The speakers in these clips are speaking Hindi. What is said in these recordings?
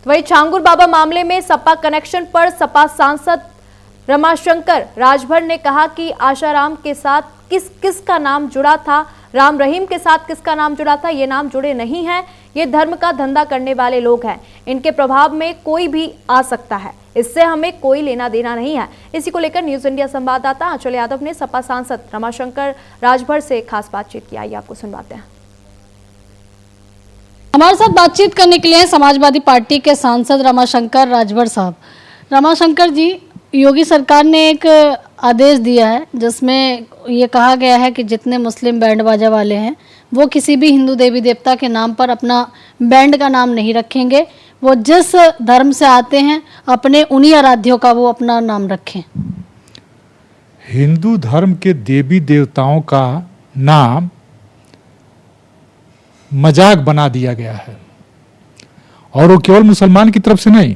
वहीं छांगुर बाबा मामले में सपा कनेक्शन पर सपा सांसद रमाशंकर राजभर ने कहा कि आशाराम के साथ किसका नाम जुड़ा था, राम रहीम के साथ किसका नाम जुड़ा था, ये नाम जुड़े नहीं हैं। ये धर्म का धंधा करने वाले लोग हैं, इनके प्रभाव में कोई भी आ सकता है, इससे हमें कोई लेना देना नहीं है। इसी को लेकर न्यूज इंडिया संवाददाता आंचल यादव ने सपा सांसद रमाशंकर राजभर से खास बातचीत की। आइए आपको सुनवाते हैं। हमारे साथ बातचीत करने के लिए समाजवादी पार्टी के सांसद रमाशंकर राजभर साहब। रमाशंकर जी, योगी सरकार ने एक आदेश दिया है जिसमें ये कहा गया है कि जितने मुस्लिम बैंड बाजा वाले हैं वो किसी भी हिंदू देवी देवता के नाम पर अपना बैंड का नाम नहीं रखेंगे, वो जिस धर्म से आते हैं अपने उन्हीं आराध्यों का वो अपना नाम रखें। हिंदू धर्म के देवी देवताओं का नाम मजाक बना दिया गया है और वो केवल मुसलमान की तरफ से नहीं,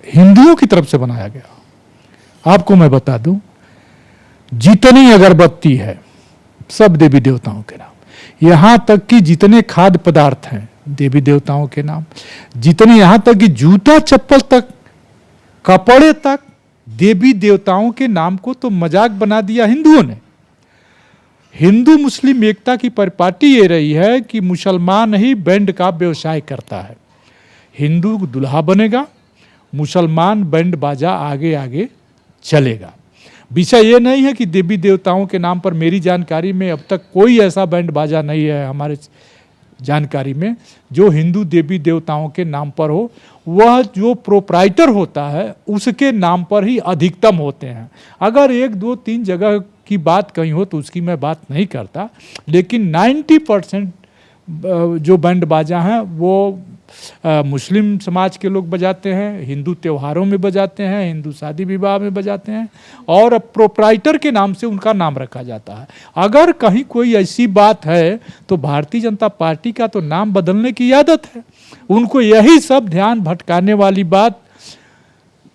हिंदुओं की तरफ से बनाया गया। आपको मैं बता दूं, जितनी अगरबत्ती है सब देवी देवताओं के नाम, यहां तक कि जितने खाद्य पदार्थ हैं देवी देवताओं के नाम, जितने यहां तक कि जूता चप्पल तक, कपड़े तक देवी देवताओं के नाम को तो मजाक बना दिया हिंदुओं ने। हिंदू मुस्लिम एकता की परिपाटी ये रही है कि मुसलमान ही बैंड का व्यवसाय करता है, हिंदू दुल्हा बनेगा, मुसलमान बैंड बाजा आगे आगे चलेगा। विषय ये नहीं है कि देवी देवताओं के नाम पर, मेरी जानकारी में अब तक कोई ऐसा बैंड बाजा नहीं है हमारे जानकारी में जो हिंदू देवी देवताओं के नाम पर हो। वह जो प्रोप्राइटर होता है उसके नाम पर ही अधिकतम होते हैं। अगर 1, 2, 3 जगह की बात कहीं हो तो उसकी मैं बात नहीं करता, लेकिन 90% जो बैंड बाजा हैं वो मुस्लिम समाज के लोग बजाते हैं, हिंदू त्योहारों में बजाते हैं, हिंदू शादी विवाह में बजाते हैं और प्रोप्राइटर के नाम से उनका नाम रखा जाता है। अगर कहीं कोई ऐसी बात है तो भारतीय जनता पार्टी का तो नाम बदलने की आदत है। उनको यही सब ध्यान भटकाने वाली बात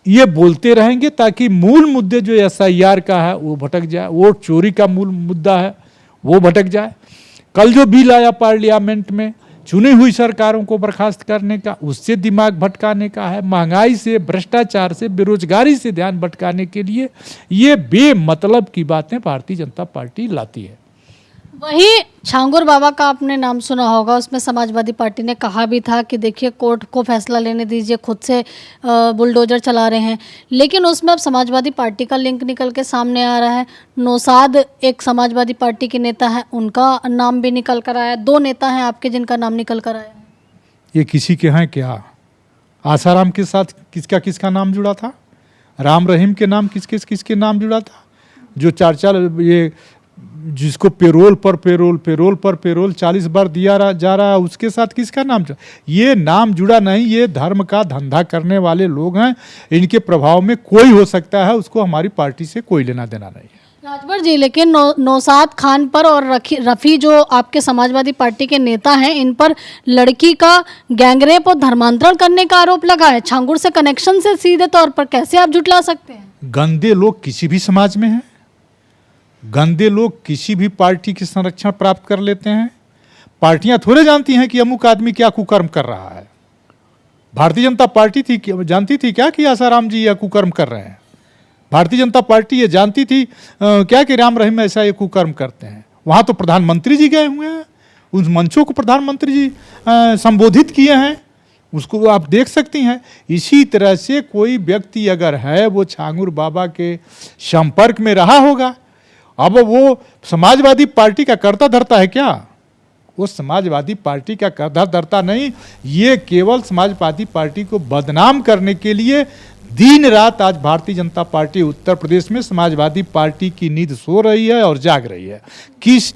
ये बोलते रहेंगे ताकि मूल मुद्दे जो SIR का है वो भटक जाए, वोट चोरी का मूल मुद्दा है वो भटक जाए। कल जो बिल आया पार्लियामेंट में चुनी हुई सरकारों को बर्खास्त करने का, उससे दिमाग भटकाने का है। महंगाई से, भ्रष्टाचार से, बेरोजगारी से ध्यान भटकाने के लिए ये बेमतलब की बातें भारतीय जनता पार्टी लाती है। वही छांगुर बाबा का आपने नाम सुना होगा, उसमें समाजवादी पार्टी ने कहा भी था कि देखिए कोर्ट को फैसला लेने दीजिए, खुद से बुलडोजर चला रहे हैं, लेकिन उसमें अब समाजवादी पार्टी का लिंक निकल के सामने आ रहा है। नौसाद एक समाजवादी पार्टी के नेता है, उनका नाम भी निकल कर आया। 2 नेता हैं आपके जिनका नाम निकल कर आया। ये किसी के हैं क्या? आसाराम के साथ किसका नाम जुड़ा था? राम रहीम के नाम किसके नाम जुड़ा था? जो 4 ये जिसको पेरोल पर पेरोल 40 बार दिया जा रहा है, उसके साथ किसका नाम जुड़ा? ये नाम जुड़ा नहीं, ये धर्म का धंधा करने वाले लोग हैं। इनके प्रभाव में कोई हो सकता है, उसको हमारी पार्टी से कोई लेना देना नहीं है। राजभर जी, लेकिन नौसाद खान पर और रफ़ी जो आपके समाजवादी पार्टी के नेता हैं, इन पर लड़की का गैंगरेप और धर्मांतरण करने का आरोप लगा है। छांगुर से कनेक्शन से सीधे तौर पर कैसे आप झुठला सकते हैं? गंदे लोग किसी भी समाज में हैं, गंदे लोग किसी भी पार्टी की संरक्षण प्राप्त कर लेते हैं। पार्टियां थोड़े जानती हैं कि अमुक आदमी क्या कुकर्म कर रहा है। भारतीय जनता पार्टी जानती थी क्या कि आसाराम जी यह कुकर्म कर रहे हैं? भारतीय जनता पार्टी ये जानती थी क्या कि राम रहीम ऐसा ये कुकर्म करते हैं? वहाँ तो प्रधानमंत्री जी गए हुए हैं, उस मंचों को प्रधानमंत्री जी संबोधित किए हैं, उसको आप देख सकती हैं। इसी तरह से कोई व्यक्ति अगर है वो छांगुर बाबा के संपर्क में रहा होगा। अब वो समाजवादी पार्टी का कर्ता धरता है क्या? वो समाजवादी पार्टी का कर्ता धरता नहीं, ये केवल समाजवादी पार्टी को बदनाम करने के लिए दिन रात आज भारतीय जनता पार्टी उत्तर प्रदेश में समाजवादी पार्टी की नींद सो रही है और जाग रही है। किस